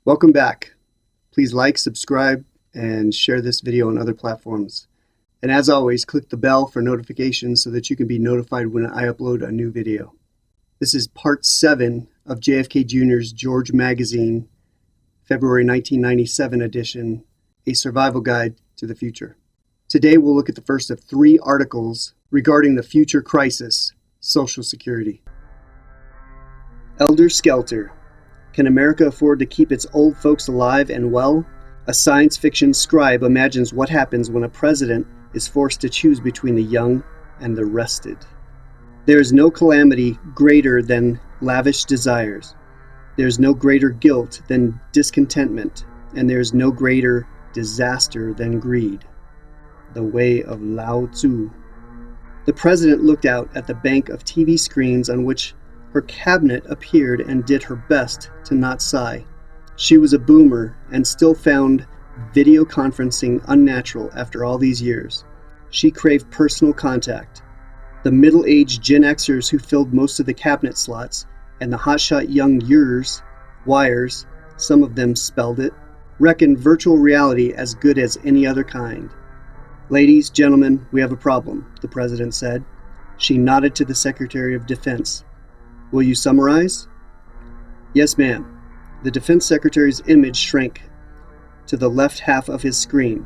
Welcome back. Please like, subscribe, and share this video on other platforms. And as always, click the bell for notifications so that you can be notified when I upload a new video. This is part 7 of JFK Jr.'s George Magazine, February 1997 edition, A Survival Guide to the Future. Today we'll look at the first of 3 articles regarding the future crisis, Social Security. Elder Skelter. Can America afford to keep its old folks alive and well? A science fiction scribe imagines what happens when a president is forced to choose between the young and the rested. There is no calamity greater than lavish desires. There is no greater guilt than discontentment, and there is no greater disaster than greed. The Way of Lao Tzu. The president looked out at the bank of TV screens on which her cabinet appeared and did her best to not sigh. She was a boomer and still found video conferencing unnatural after all these years. She craved personal contact. The middle-aged Gen Xers who filled most of the cabinet slots and the hotshot young wires, some of them spelled it, reckoned virtual reality as good as any other kind. Ladies, gentlemen, we have a problem, the president said. She nodded to the Secretary of Defense. Will you summarize? Yes, ma'am. The Defense Secretary's image shrank to the left half of his screen.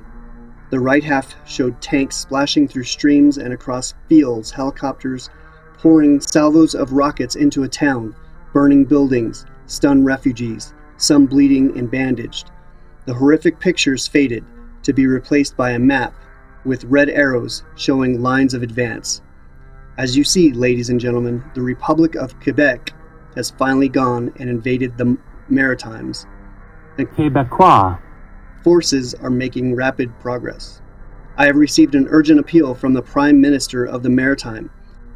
The right half showed tanks splashing through streams and across fields, helicopters pouring salvos of rockets into a town, burning buildings, stunned refugees, some bleeding and bandaged. The horrific pictures faded, to be replaced by a map with red arrows showing lines of advance. As you see, ladies and gentlemen, the Republic of Quebec has finally gone and invaded the Maritimes. The Quebecois forces are making rapid progress. I have received an urgent appeal from the Prime Minister of the Maritime,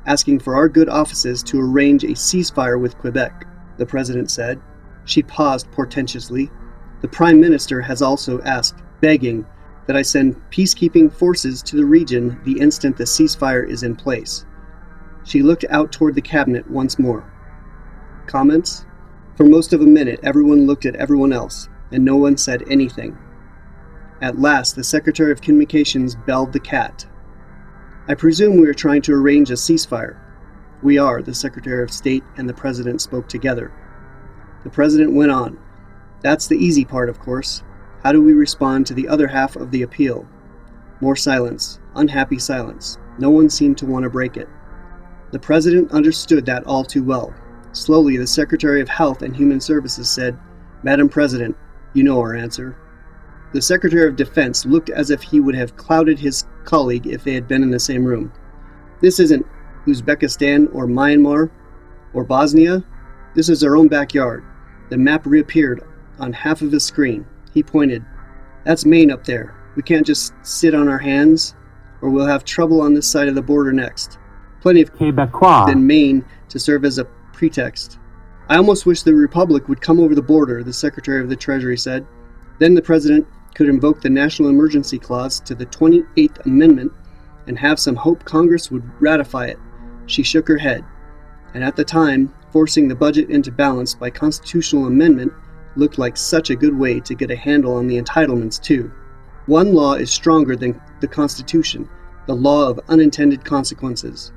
asking for our good offices to arrange a ceasefire with Quebec, the President said. She paused portentously. The Prime Minister has also asked, begging, that I send peacekeeping forces to the region the instant the ceasefire is in place. She looked out toward the cabinet once more. Comments? For most of a minute, everyone looked at everyone else, and no one said anything. At last, the Secretary of Communications belled the cat. I presume we are trying to arrange a ceasefire. We are, the Secretary of State and the President spoke together. The President went on. That's the easy part, of course. How do we respond to the other half of the appeal? More silence, unhappy silence. No one seemed to want to break it. The President understood that all too well. Slowly, the Secretary of Health and Human Services said, Madam President, you know our answer. The Secretary of Defense looked as if he would have clouted his colleague if they had been in the same room. This isn't Uzbekistan or Myanmar or Bosnia. This is our own backyard. The map reappeared on half of his screen. He pointed. That's Maine up there. We can't just sit on our hands, or we'll have trouble on this side of the border next. Plenty of Quebecois in Maine to serve as a pretext. I almost wish the Republic would come over the border, the Secretary of the Treasury said. Then the President could invoke the National Emergency Clause to the 28th Amendment and have some hope Congress would ratify it. She shook her head. And at the time, forcing the budget into balance by constitutional amendment looked like such a good way to get a handle on the entitlements, too. One law is stronger than the Constitution, the law of unintended consequences.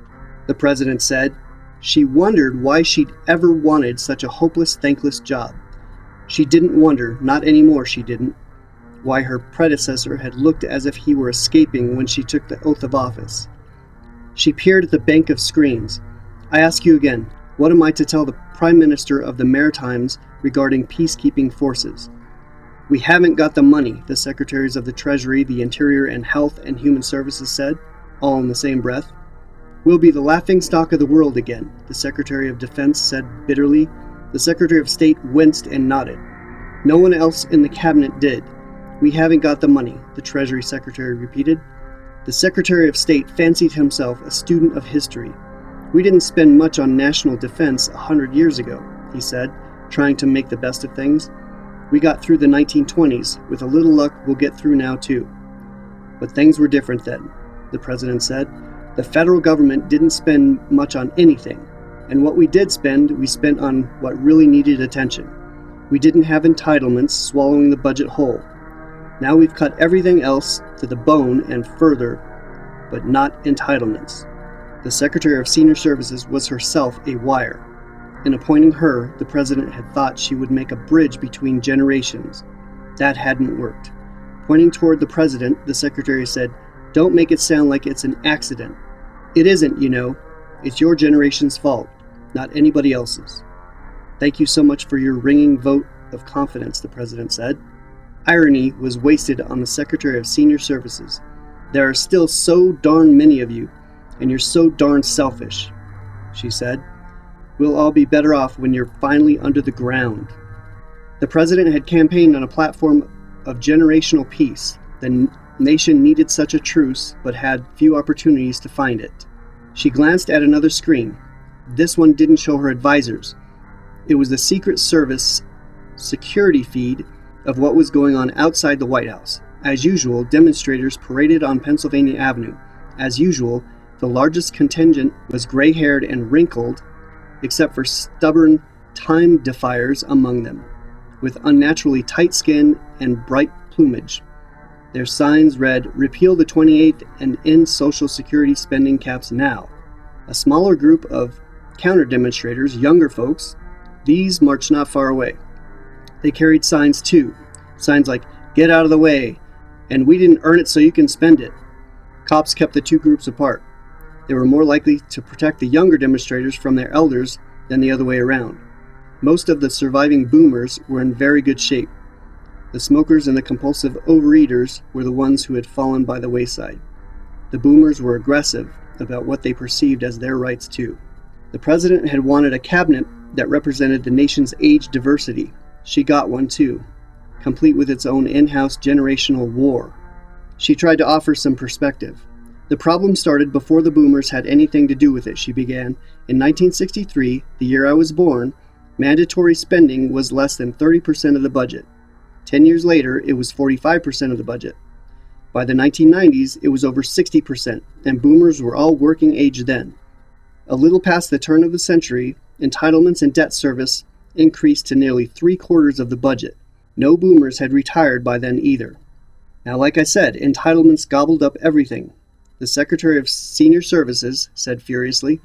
The President said. She wondered why she'd ever wanted such a hopeless, thankless job. She didn't wonder, not anymore she didn't, why her predecessor had looked as if he were escaping when she took the oath of office. She peered at the bank of screens. I ask you again, what am I to tell the Prime Minister of the Maritimes regarding peacekeeping forces? We haven't got the money, the Secretaries of the Treasury, the Interior, and Health and Human Services said, all in the same breath. We'll be the laughingstock of the world again, the Secretary of Defense said bitterly. The Secretary of State winced and nodded. No one else in the cabinet did. We haven't got the money, the Treasury Secretary repeated. The Secretary of State fancied himself a student of history. We didn't spend much on national defense 100 years ago, he said, trying to make the best of things. We got through the 1920s. With a little luck, we'll get through now, too. But things were different then, the President said. The federal government didn't spend much on anything, and what we did spend, we spent on what really needed attention. We didn't have entitlements swallowing the budget whole. Now we've cut everything else to the bone and further, but not entitlements. The Secretary of Senior Services was herself a wire. In appointing her, the President had thought she would make a bridge between generations. That hadn't worked. Pointing toward the President, the Secretary said, "Don't make it sound like it's an accident. It isn't, you know. It's your generation's fault, not anybody else's." "Thank you so much for your ringing vote of confidence," the President said. Irony was wasted on the Secretary of Senior Services. "There are still so darn many of you, and you're so darn selfish," she said. "We'll all be better off when you're finally under the ground." The President had campaigned on a platform of generational peace. The nation needed such a truce, but had few opportunities to find it. She glanced at another screen. This one didn't show her advisors. It was the Secret Service security feed of what was going on outside the White House. As usual, demonstrators paraded on Pennsylvania Avenue. As usual, the largest contingent was gray-haired and wrinkled, except for stubborn time defiers among them, with unnaturally tight skin and bright plumage. Their signs read, "Repeal the 28th and end Social Security spending caps now." A smaller group of counter-demonstrators, younger folks, these marched not far away. They carried signs too, signs like, "Get out of the way," and "We didn't earn it so you can spend it." Cops kept the two groups apart. They were more likely to protect the younger demonstrators from their elders than the other way around. Most of the surviving boomers were in very good shape. The smokers and the compulsive overeaters were the ones who had fallen by the wayside. The boomers were aggressive about what they perceived as their rights too. The President had wanted a cabinet that represented the nation's age diversity. She got one too, complete with its own in-house generational war. She tried to offer some perspective. "The problem started before the boomers had anything to do with it," she began. "In 1963, the year I was born, mandatory spending was less than 30% of the budget. 10 years later, it was 45% of the budget. By the 1990s, it was over 60%, and boomers were all working age then. A little past the turn of the century, entitlements and debt service increased to nearly 3/4 of the budget. No boomers had retired by then either. Now, like I said, entitlements gobbled up everything," the Secretary of Senior Services said furiously.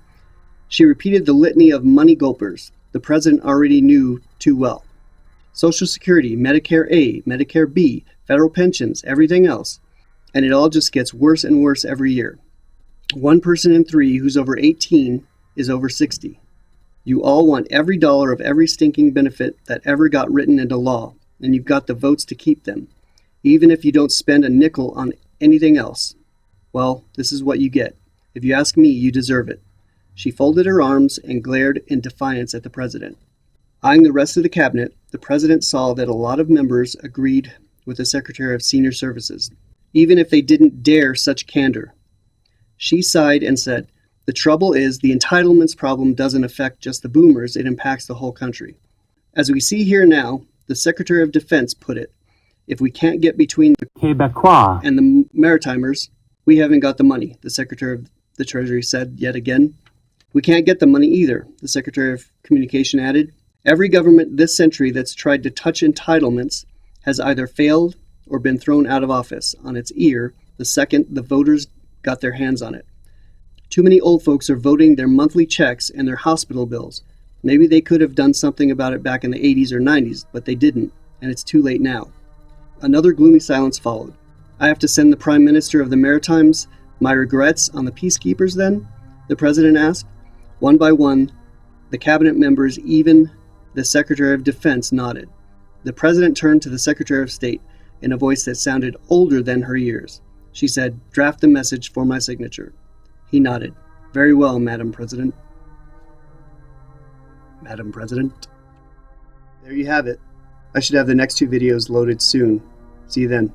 She repeated the litany of money gulpers the President already knew too well. Social Security, Medicare A, Medicare B, federal pensions, everything else. And it all just gets worse and worse every year. One person in 3 who's over 18 is over 60. You all want every dollar of every stinking benefit that ever got written into law, and you've got the votes to keep them, even if you don't spend a nickel on anything else. Well, this is what you get. If you ask me, you deserve it." She folded her arms and glared in defiance at the President. Eyeing the rest of the cabinet, the President saw that a lot of members agreed with the Secretary of Senior Services, even if they didn't dare such candor. She sighed and said, "The trouble is, the entitlements problem doesn't affect just the boomers, it impacts the whole country. As we see here now, the Secretary of Defense put it, if we can't get between the Quebecois and the Maritimers, we haven't got the money," the Secretary of the Treasury said yet again. "We can't get the money either," the Secretary of Communication added. "Every government this century that's tried to touch entitlements has either failed or been thrown out of office on its ear the second the voters got their hands on it. Too many old folks are voting their monthly checks and their hospital bills. Maybe they could have done something about it back in the 80s or 90s, but they didn't, and it's too late now." Another gloomy silence followed. "I have to send the Prime Minister of the Maritimes my regrets on the peacekeepers then?" the President asked. One by one, the cabinet members, even the Secretary of Defense, nodded. The President turned to the Secretary of State in a voice that sounded older than her years. She said, "Draft the message for my signature." He nodded. "Very well, Madam President." Madam President. There you have it. I should have the next 2 videos loaded soon. See you then.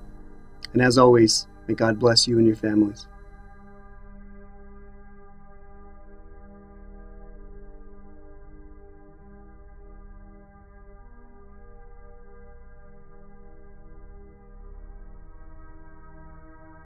And as always, may God bless you and your families.